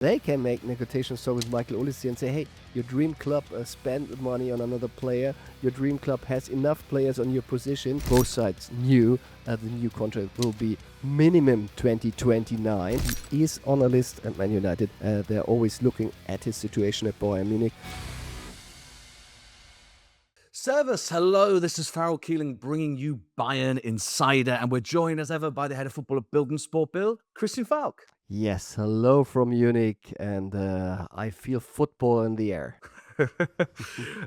They can make negotiations so with Michael Olise and say, hey, your dream club spent money on another player. Your dream club has enough players on your position. Both sides knew the new contract will be minimum 2029. He is on a list at Man United. They're always looking at his situation at Bayern Munich. Servus, hello, this is Farrell Keeling bringing you Bayern Insider, and we're joined as ever by the head of football at Bild and Sport Bild, Christian Falk. Yes, hello from Munich, and I feel football in the air.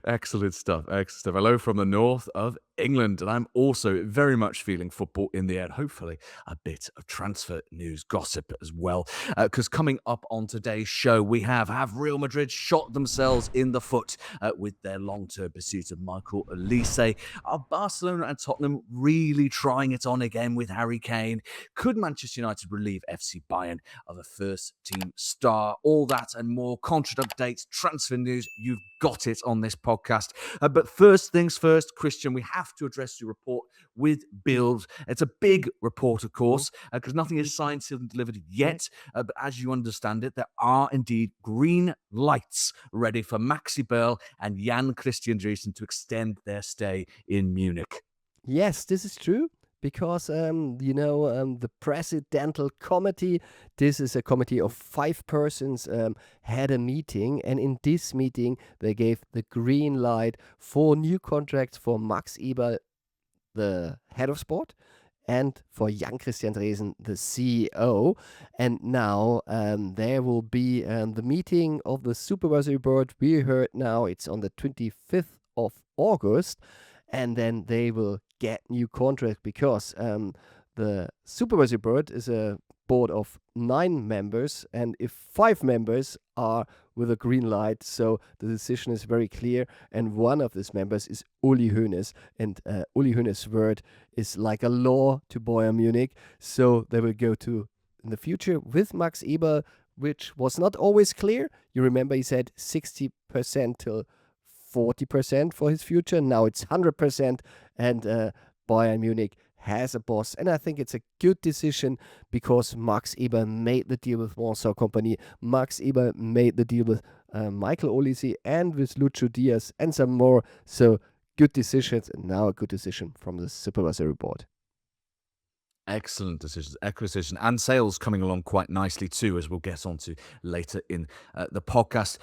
Excellent stuff. Hello from the north of England, and I'm also very much feeling football in the air. Hopefully a bit of transfer news gossip as well, because coming up on today's show we have Real Madrid shot themselves in the foot with their long-term pursuit of Michael Olise. Are Barcelona and Tottenham really trying it on again with Harry Kane? Could Manchester United relieve FC Bayern of a first-team star? All that and more, contract updates, transfer news, you've got it on this podcast. But first things first, Christian, we have to address your report with Bild. It's a big report, of course, because nothing is signed, sealed, and delivered yet. But as you understand it, there are indeed green lights ready for Max Eberl and Jan Christian Dreesen to extend their stay in Munich. Yes, this is true. Because, the Presidential Committee, this is a committee of 5 persons, had a meeting. And in this meeting, they gave the green light for new contracts for Max Eberl, the head of sport, and for Jan Christian Dreesen, the CEO. And now there will be the meeting of the supervisory board. We heard now it's on the 25th of August. And then they will get new contracts because the supervisory board is a board of 9 members, and if 5 members are with a green light, so the decision is very clear, and one of these members is Uli Hoeneß, and Uli Hoeneß' word is like a law to Bayern Munich, so they will go to in the future with Max Eberl, which was not always clear. You remember he said 60% till 40% for his future. Now it's 100%, and Bayern Munich has a boss. And I think it's a good decision because Max Eberl made the deal with Warsaw Company. Max Eberl made the deal with Michael Olise and with Lucho Diaz and some more. So good decisions, and now a good decision from the supervisory board. Excellent decisions, acquisition, and sales coming along quite nicely too, as we'll get onto later in the podcast.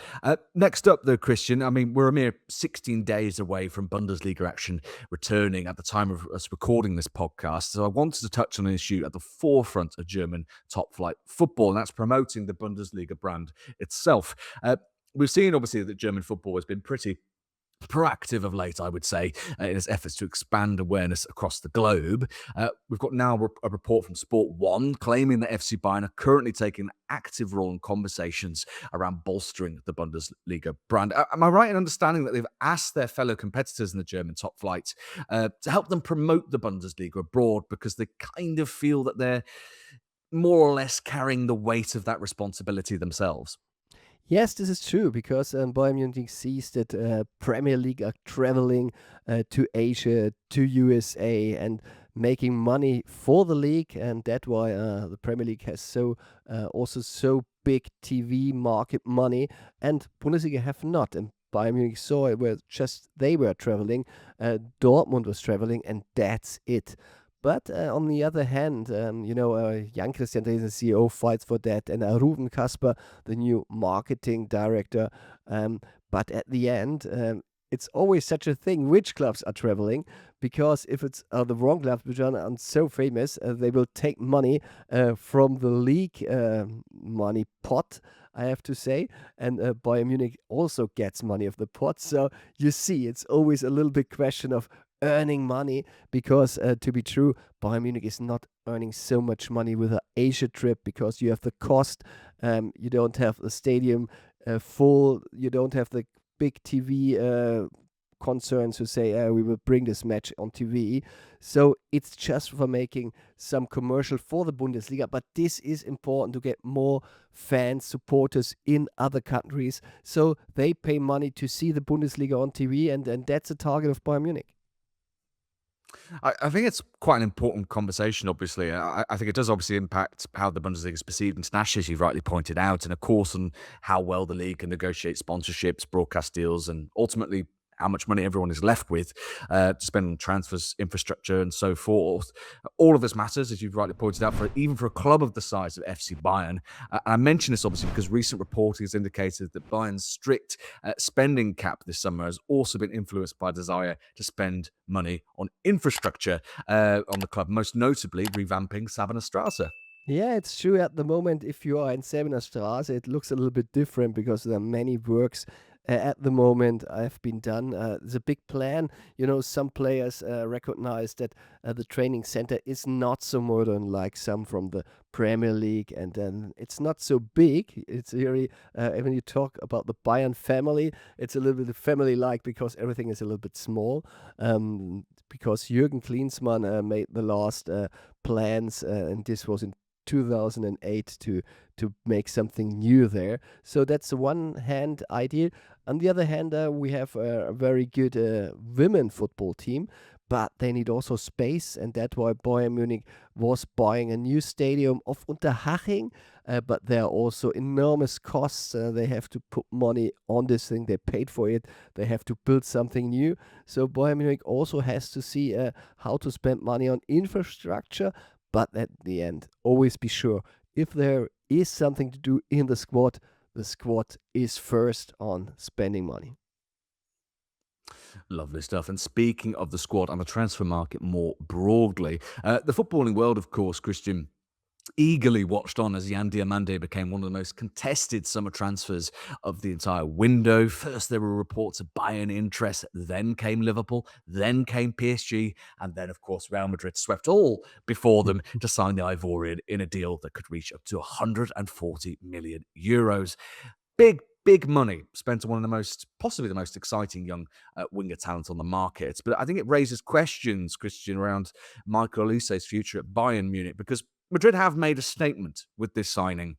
Next up, though, Christian, I mean, we're a mere 16 days away from Bundesliga action returning at the time of us recording this podcast. So I wanted to touch on an issue at the forefront of German top-flight football, and that's promoting the Bundesliga brand itself. We've seen, obviously, that German football has been pretty proactive of late, I would say, in its efforts to expand awareness across the globe. We've got now a report from Sport 1 claiming that FC Bayern are currently taking an active role in conversations around bolstering the Bundesliga brand. Am I right in understanding that they've asked their fellow competitors in the German top flight to help them promote the Bundesliga abroad because they kind of feel that they're more or less carrying the weight of that responsibility themselves? Yes, this is true because Bayern Munich sees that Premier League are traveling to Asia, to USA, and making money for the league, and that's why the Premier League has also so big TV market money, and Bundesliga have not. And Bayern Munich saw it where they were traveling, Dortmund was traveling, and that's it. But on the other hand, Jan Christian Dreesen, CEO, fights for that, and Ruben Kasper, the new marketing director. But at the end, it's always such a thing which clubs are traveling, because if it's the wrong clubs which are so famous, they will take money from the league money pot, I have to say, and Bayern Munich also gets money of the pot. So you see, it's always a little bit question of earning money, because to be true, Bayern Munich is not earning so much money with an Asia trip, because you have the cost, you don't have the stadium full, you don't have the big TV concerns who say we will bring this match on TV. So it's just for making some commercial for the Bundesliga, but this is important to get more fans, supporters in other countries, so they pay money to see the Bundesliga on TV, and that's a target of Bayern Munich. I think it's quite an important conversation, obviously. I think it does obviously impact how the Bundesliga is perceived internationally, as you've rightly pointed out, and of course, on how well the league can negotiate sponsorships, broadcast deals, and ultimately how much money everyone is left with to spend on transfers, infrastructure, and so forth. All of this matters, as you've rightly pointed out, for even for a club of the size of FC Bayern. And I mention this obviously because recent reporting has indicated that Bayern's strict spending cap this summer has also been influenced by a desire to spend money on infrastructure on the club, most notably revamping Sabener Straße. Yeah, it's true. At the moment, if you are in Sebener Straße, it looks a little bit different because there are many works at the moment have been done. There's a big plan. Some players recognize that the training center is not so modern like some from the Premier League, and then it's not so big. It's really, when you talk about the Bayern family, it's a little bit family-like because everything is a little bit small. Because Jürgen Klinsmann made the last plans, and this was in 2008 to make something new there. So that's the one hand idea. On the other hand, we have a very good women football team, but they need also space, and that's why Bayern Munich was buying a new stadium of Unterhaching. But there are also enormous costs. They have to put money on this thing. They paid for it. They have to build something new. So Bayern Munich also has to see how to spend money on infrastructure. But at the end, always be sure, if there is something to do in the squad is first on spending money. Lovely stuff. And speaking of the squad and the transfer market more broadly, the footballing world, of course, Christian, eagerly watched on as Yan Diomande became one of the most contested summer transfers of the entire window. First, there were reports of Bayern interest, then came Liverpool, then came PSG, and then, of course, Real Madrid swept all before them to sign the Ivorian in a deal that could reach up to 140 million euros. Big money spent on one of the most, possibly the most exciting young winger talent on the market. But I think it raises questions, Christian, around Michael Olise's future at Bayern Munich, because Madrid have made a statement with this signing,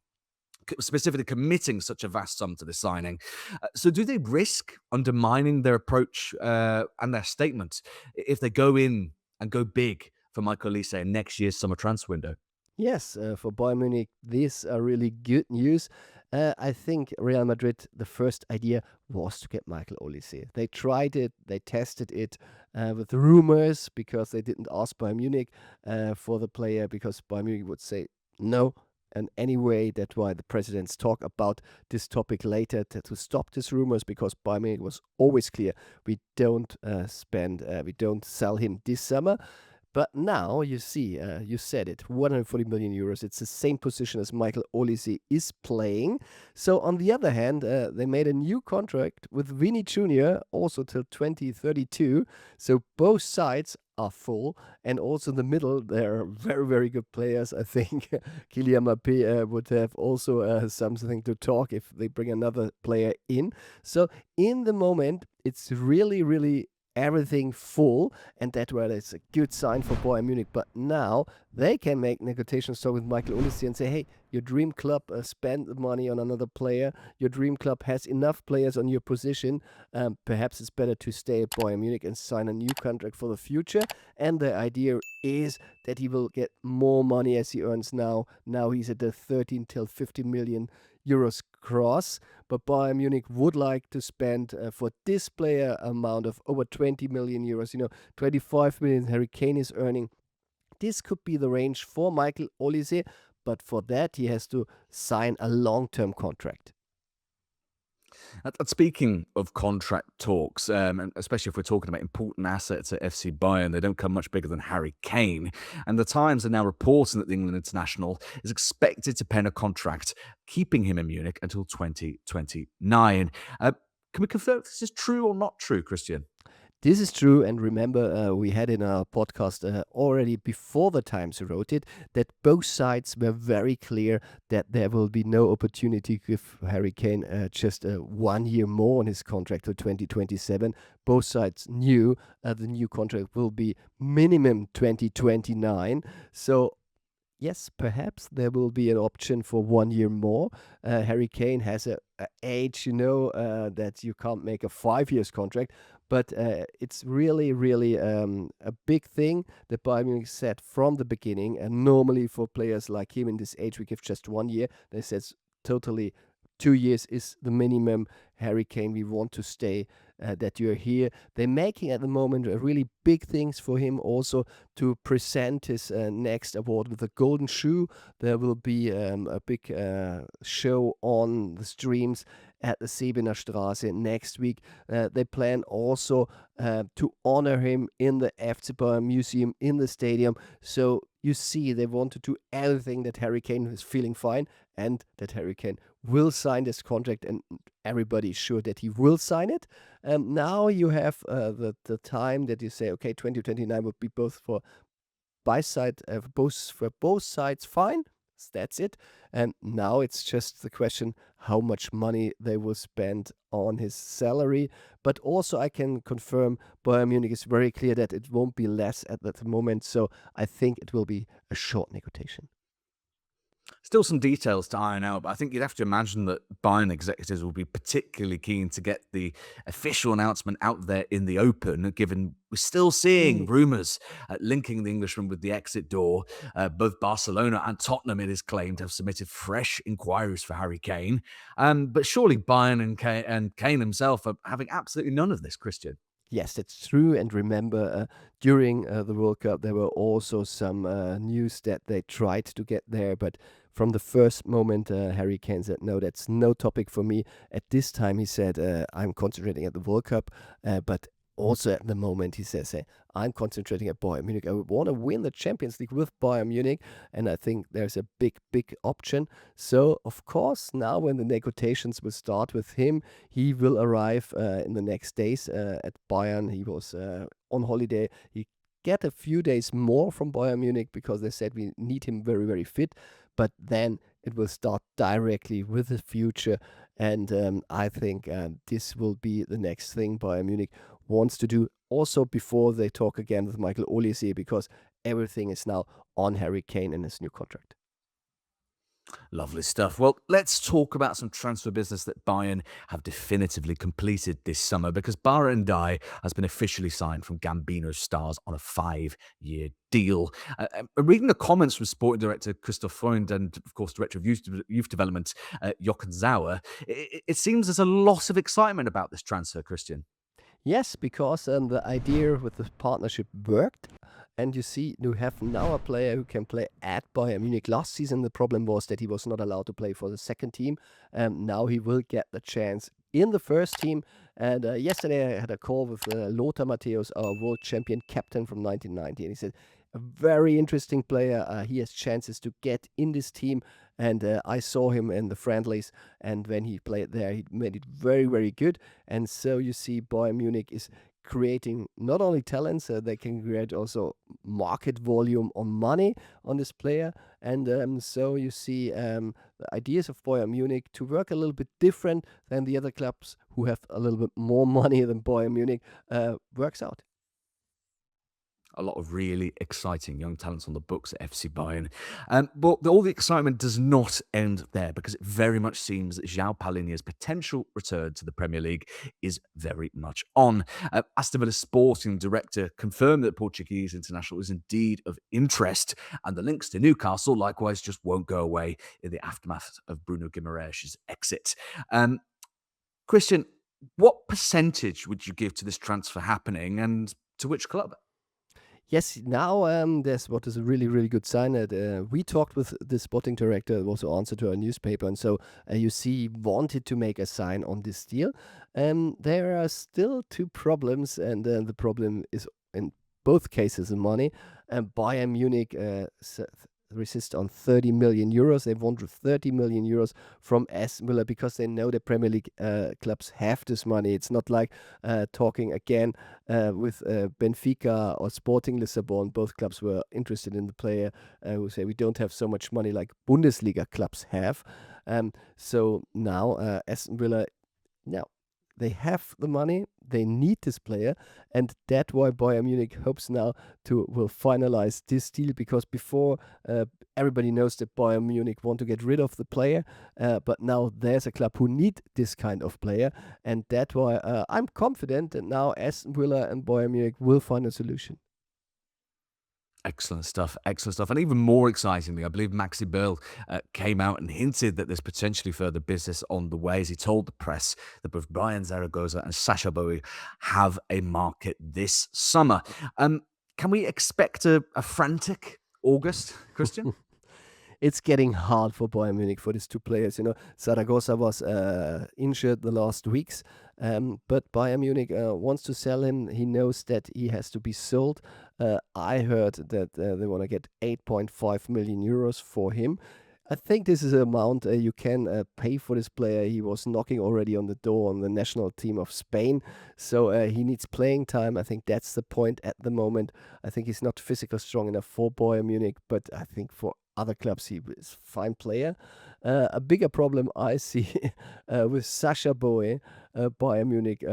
specifically committing such a vast sum to this signing. So do they risk undermining their approach and their statement if they go in and go big for Michael Olise in next year's summer transfer window? Yes, for Bayern Munich, these are really good news. I think Real Madrid, the first idea was to get Michael Olise. They tried it, they tested it with rumors because they didn't ask Bayern Munich for the player because Bayern Munich would say no. And anyway, that's why the presidents talk about this topic later to stop these rumors, because Bayern Munich was always clear we don't we don't sell him this summer. But now you see, you said it, 140 million euros. It's the same position as Michael Olise is playing. So on the other hand, they made a new contract with Vini Jr. also till 2032. So both sides are full, and also in the middle there are very, very good players. I think Kylian Mbappé would have also something to talk if they bring another player in. So in the moment, it's really, really everything full, and that well, it's a good sign for Bayern Munich. But now they can make negotiations talk with Michael Olise and say, hey, your dream club spent the money on another player. Your dream club has enough players on your position. Perhaps it's better to stay at Bayern Munich and sign a new contract for the future. And the idea is that he will get more money as he earns now. Now he's at the 13 till 50 million euros cross, but Bayern Munich would like to spend for this player amount of over 20 million euros. 25 million Harry Kane is earning. This could be the range for Michael Olise, but for that he has to sign a long-term contract. And speaking of contract talks, and especially if we're talking about important assets at FC Bayern, they don't come much bigger than Harry Kane. And the Times are now reporting that the England international is expected to pen a contract, keeping him in Munich until 2029. Can we confirm if this is true or not true, Christian? This is true, and remember, we had in our podcast already before the Times wrote it, that both sides were very clear that there will be no opportunity to give Harry Kane just 1 year more on his contract to 2027. Both sides knew the new contract will be minimum 2029. So Yes, perhaps there will be an option for 1 year more. Harry Kane has a age, that you can't make a 5 years contract, but it's really, really a big thing that Bayern Munich said from the beginning. And normally for players like him in this age, we give just 1 year. They said totally 2 years is the minimum. Harry Kane, we want to stay. That you're here. They're making at the moment really big things for him also to present his next award with the Golden Shoe. There will be a big show on the streams at the Sebener Straße next week. They plan also to honor him in the FC Bayern Museum in the stadium. So you see, they want to do everything that Harry Kane is feeling fine and that Harry Kane will sign this contract, and everybody is sure that he will sign it. Now you have the time that you say, okay, 2029 would be both for both sides fine. That's it. And now it's just the question how much money they will spend on his salary. But also I can confirm Bayern Munich is very clear that it won't be less at that moment. So I think it will be a short negotiation. Still some details to iron out, but I think you'd have to imagine that Bayern executives will be particularly keen to get the official announcement out there in the open, given we're still seeing rumours linking the Englishman with the exit door. Both Barcelona and Tottenham, it is claimed, have submitted fresh inquiries for Harry Kane. But surely Bayern and Kane himself are having absolutely none of this, Christian. Yes, that's true. And remember, during the World Cup, there were also some news that they tried to get there. But from the first moment, Harry Kane said, no, that's no topic for me. At this time, he said, I'm concentrating at the World Cup. But also at the moment, he says, I'm concentrating at Bayern Munich. I want to win the Champions League with Bayern Munich. And I think there's a big, big option. So, of course, now when the negotiations will start with him, he will arrive in the next days at Bayern. He was on holiday. He get a few days more from Bayern Munich because they said we need him very, very fit. But then it will start directly with the future. And I think this will be the next thing Bayern Munich wants to do also before they talk again with Michael Olise, because everything is now on Harry Kane and his new contract. Lovely stuff. Well, let's talk about some transfer business that Bayern have definitively completed this summer, because Bara Ndiaye has been officially signed from Gambino Stars on a 5-year deal. Reading the comments from sporting director Christoph Freund and, of course, director of youth development Jochen Sauer, it seems there's a lot of excitement about this transfer, Christian. Yes, because the idea with the partnership worked. And you see, you have now a player who can play at Bayern Munich. Last season, the problem was that he was not allowed to play for the second team. Now he will get the chance in the first team. And yesterday I had a call with Lothar Matthäus, our world champion captain from 1990. And he said, a very interesting player. He has chances to get in this team. And I saw him in the friendlies. And when he played there, he made it very, very good. And so you see Bayern Munich is creating not only talents, they can create also market volume on money on this player. And so you see the ideas of Bayern Munich to work a little bit different than the other clubs who have a little bit more money than Bayern Munich works out. A lot of really exciting young talents on the books at FC Bayern. But all the excitement does not end there, because it very much seems that Joao Palhinha's potential return to the Premier League is very much on. Aston Villa sporting director confirmed that Portuguese international is indeed of interest, and the links to Newcastle likewise just won't go away in the aftermath of Bruno Guimaraes' exit. Christian, what percentage would you give to this transfer happening, and to which club? Yes, now there's what is a really, really good sign. That we talked with the sporting director, also answered to our newspaper, and so you see, wanted to make a sign on this deal. There are still two problems, and the problem is in both cases the money. Bayern Munich resist on 30 million euros. They want 30 million euros from Aston Villa because they know the Premier League clubs have this money. It's not like talking again with Benfica or Sporting Lisbon. Both clubs were interested in the player who say we don't have so much money like Bundesliga clubs have. So now Aston Villa, now they have the money, they need this player, and that's why Bayern Munich hopes now will finalize this deal, because before everybody knows that Bayern Munich want to get rid of the player, but now there's a club who need this kind of player, and that's why I'm confident that now Aston Villa and Bayern Munich will find a solution. Excellent stuff, excellent stuff. And even more excitingly, I believe Max Eberl came out and hinted that there's potentially further business on the way, as he told the press that both Bryan Zaragoza and Sacha Boey have a market this summer. Can we expect a frantic August, Christian? It's getting hard for Bayern Munich for these two players. Zaragoza was injured the last weeks, but Bayern Munich wants to sell him. He knows that he has to be sold. I heard that they want to get 8.5 million euros for him. I think this is an amount you can pay for this player. He was knocking already on the door on the national team of Spain, so he needs playing time. I think that's the point at the moment. I think he's not physically strong enough for Bayern Munich, but I think for other clubs he is a fine player. A bigger problem I see with Sacha Boey, Bayern Munich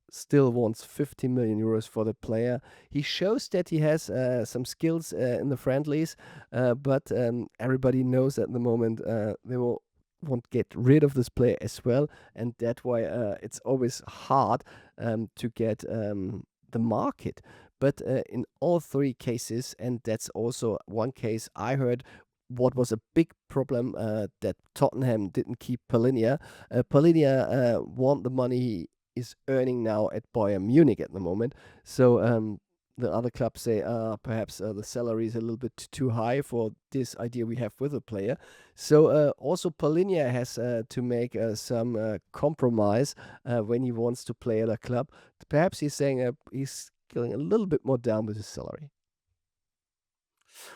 still wants 50 million euros for the player. He shows that he has some skills in the friendlies, but everybody knows at the moment they will won't get rid of this player as well, and that's why it's always hard to get the market. But in all three cases, and that's also one case I heard, what was a big problem that Tottenham didn't keep Palhinha. Palhinha want the money he is earning now at Bayern Munich at the moment. So the other clubs say perhaps the salary is a little bit too high for this idea we have with a player. So also Palhinha has to make some compromise when he wants to play at a club. Perhaps he's saying he's going a little bit more down with his salary.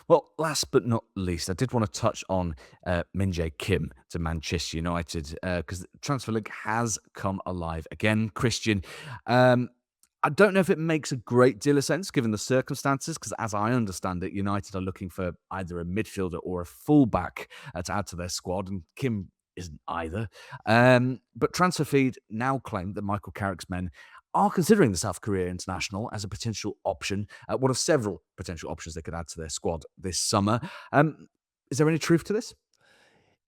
Well, last but not least, I did want to touch on Min-jae Kim to Manchester United, because Transfer Link has come alive again, Christian. I don't know if it makes a great deal of sense given the circumstances, because as I understand it, United are looking for either a midfielder or a fullback to add to their squad, and Kim isn't either. But Transfer Feed now claim that Michael Carrick's men are considering the South Korea international as a potential option, one of several potential options they could add to their squad this summer. Is there any truth to this?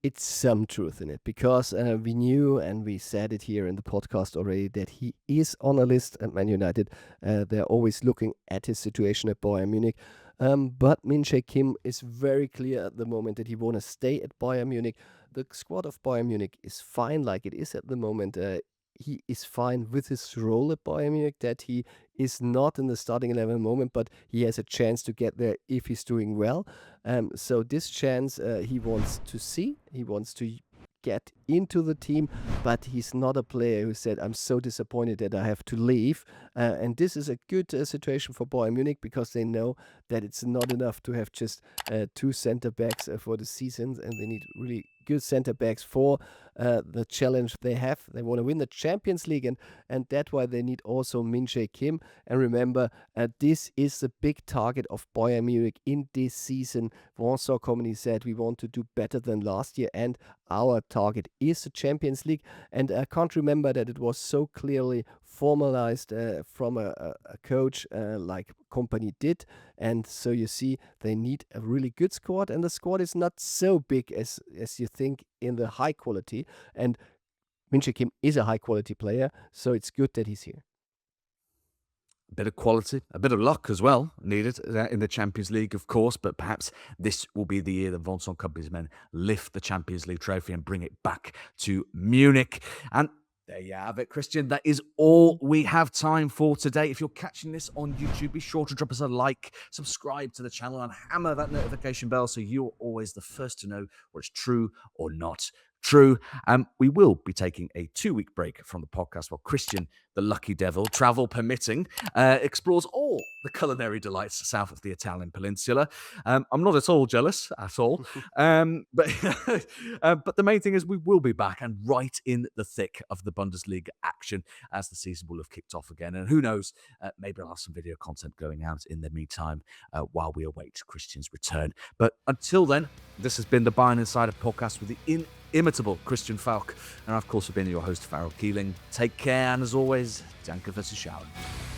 It's some truth in it, because we knew, and we said it here in the podcast already, that he is on a list at Man United. They're always looking at his situation at Bayern Munich. But Min-jae Kim is very clear at the moment that he want to stay at Bayern Munich. The squad of Bayern Munich is fine like it is at the moment. He is fine with his role at Bayern Munich, that he is not in the starting 11 moment, but he has a chance to get there if he's doing well. So this chance he wants to see. He wants to get into the team, but he's not a player who said, I'm so disappointed that I have to leave. And this is a good situation for Bayern Munich, because they know that it's not enough to have just two center backs for the season, and they need really good center backs for the challenge they have. They want to win the Champions League, and that's why they need also Min-jae Kim. And remember, this is the big target of Bayern Munich in this season. Warsaw Company said we want to do better than last year, and our target is the Champions League. And I can't remember that it was so clearly formalized from a coach like Company did. And so you see, they need a really good squad, and the squad is not so big as you think in the high quality. And Min-jae Kim is a high quality player, so it's good that he's here. A bit of quality, a bit of luck as well needed in the Champions League, of course, but perhaps this will be the year that Vincent Kompany's men lift the Champions League trophy and bring it back to Munich. And there you have it, Christian. That is all we have time for today. If you're catching this on YouTube, be sure to drop us a like, subscribe to the channel, and hammer that notification bell so you're always the first to know what's true or not true. We will be taking a 2-week break from the podcast while Christian, the lucky devil, travel permitting, explores all the culinary delights south of the Italian peninsula. I'm not at all jealous at all. But the main thing is we will be back and right in the thick of the Bundesliga action as the season will have kicked off again. And who knows, maybe I'll have some video content going out in the meantime while we await Christian's return. But until then, this has been the Bayern Insider Podcast with the inimitable Christian Falk. And of course, for being your host, Farrell Keeling. Take care, and as always, danke fürs Schauen.